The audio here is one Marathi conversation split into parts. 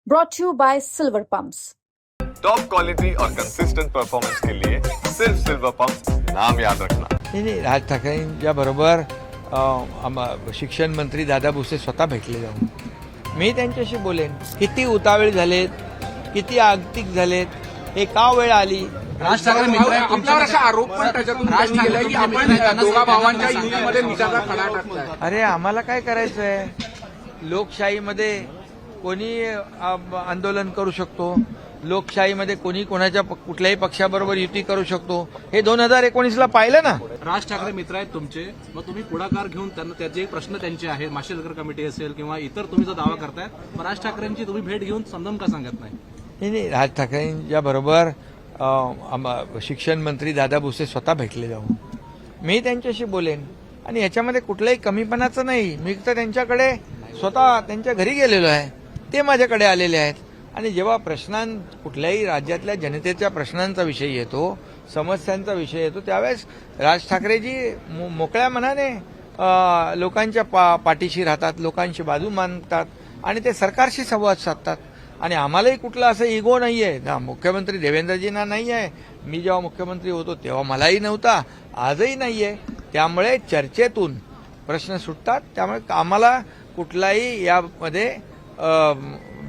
brought to you by Silver Pumps. Top quality और कंसिस्टेंट परफॉर्मेंस के लिए सिर्फ सिल्वर पंप नाम याद रखना। नाही राज ठाकरेंच्या बरोबर शिक्षण मंत्री दादा भुसे स्वतः भेटले जाऊन मी त्यांच्याशी बोलेन। किती उतावळे झालेत, किती आगतिक झालेत, हे का वेळ आली। राज ठाकरे मित्र आपल्यावर असा आरोप पण त्याच्यातून राज केलाय की आपण दोघा भावांच्या युतीमध्ये निषादा खडा टाकलाय। अरे आम्हाला काय करायचंय, लोकशाहीमध्ये कोणी आंदोलन करू शकतो, लोकशाहीमध्ये कोणी कोणाच्या कुठल्याही पक्षाबरोबर युती करू शकतो, हे 2019ला पाहिलं ना। राज ठाकरे मित्र आहेत तुमचे, मग तुम्ही पुढाकार घेऊन त्यांना त्याचे प्रश्न त्यांचे आहेत, माशेलकर कमिटी असेल किंवा इतर तुम्ही जो दावा करताय, मग राज ठाकरेंची तुम्ही भेट घेऊन समजावून का सांगत नाही। नाही राज ठाकरेंच्या बरोबर शिक्षण मंत्री दादा भुसे स्वतः भेटले जाऊन मी त्यांच्याशी बोलेन आणि याच्यामध्ये कुठल्याही कमीपणाचं नाही। मी तर त्यांच्याकडे स्वतः त्यांच्या घरी गेलेलो आहे, ते माझ्याकडे आलेले आहेत आणि जेव्हा कुठल्याही राज्यातल्या जनतेच्या प्रश्नांचा विषय येतो, समस्यांचा विषय येतो, त्यावेळेस राज ठाकरेजी मोकळ्या मनाने लोकांच्या पाठीशी राहतात, लोकांची बाजू मांडतात आणि ते सरकारशी संवाद साधतात। आणि आम्हालाही कुठला असं इगो नाहीये ना, मुख्यमंत्री देवेंद्रजींना नाही आहे। मी जेव्हा मुख्यमंत्री होतो तेव्हा मलाही नव्हता, आजही नाहीये। त्यामुळे चर्चेतून प्रश्न सुटतात, त्यामुळे आम्हाला कुठलाही यामध्ये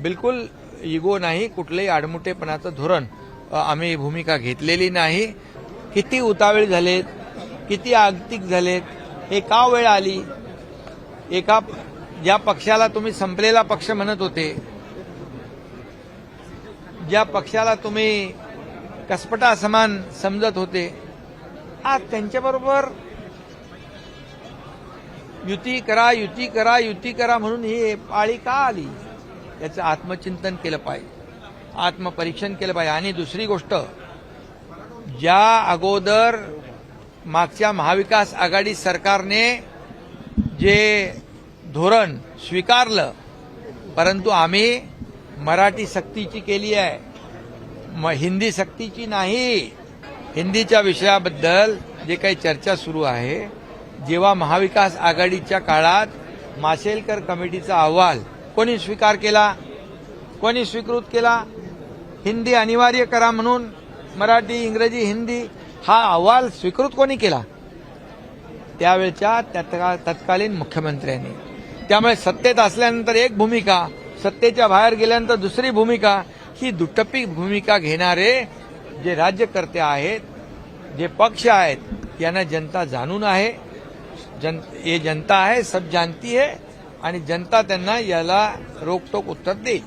बिलकुल इगो नाही, कुठलंही आडमुठेपणाचं धोरण आम्ही भूमिका घेतलेली नाही। किती उतावळे झालेत, किती आगतिक झालेत, हे का वेळ आली। ज्या पक्षाला तुम्ही संपलेला पक्ष म्हणत होते, ज्या पक्षाला तुम्ही कसपटा समान समजत होते, आज त्यांच्याबरोबर युती करा म्हणून ही पाळी का आली, याचं आत्मचिंतन केलं पाहिजे, आत्मपरीक्षण केलं पाहिजे। आणि दुसरी गोष्ट, ज्या अगोदर मागच्या महाविकास आघाडी सरकारने जे धोरण स्वीकारलं, परंतु आम्ही मराठी सक्तीची केली आहे, हिंदी सक्तीची नाही। हिंदीच्या विषयाबद्दल जे काही चर्चा सुरू आहे, जेव्हा महाविकास आघाडीच्या काळात माशेलकर कमिटीचा अहवाल कोणी स्वीकार केला, कोणी स्वीकृत केला, हिंदी अनिवार्य करा म्हणून, मराठी इंग्रजी हिंदी हा अहवाल स्वीकृत कोणी केला, त्यावेळच्या तत्कालीन मुख्यमंत्र्यांनी। त्यामुळे सत्तेत असल्यानंतर एक भूमिका, सत्तेच्या बाहेर गेल्यानंतर दुसरी भूमिका, ही दुटप्पी भूमिका घेणारे जे राज्यकर्ते आहेत, जे पक्ष आहेत, यांना जनता जाणून आहे। ये जनता है, सब जानती है आणि जनता त्यांना याला रोकटोक उत्तर देईल।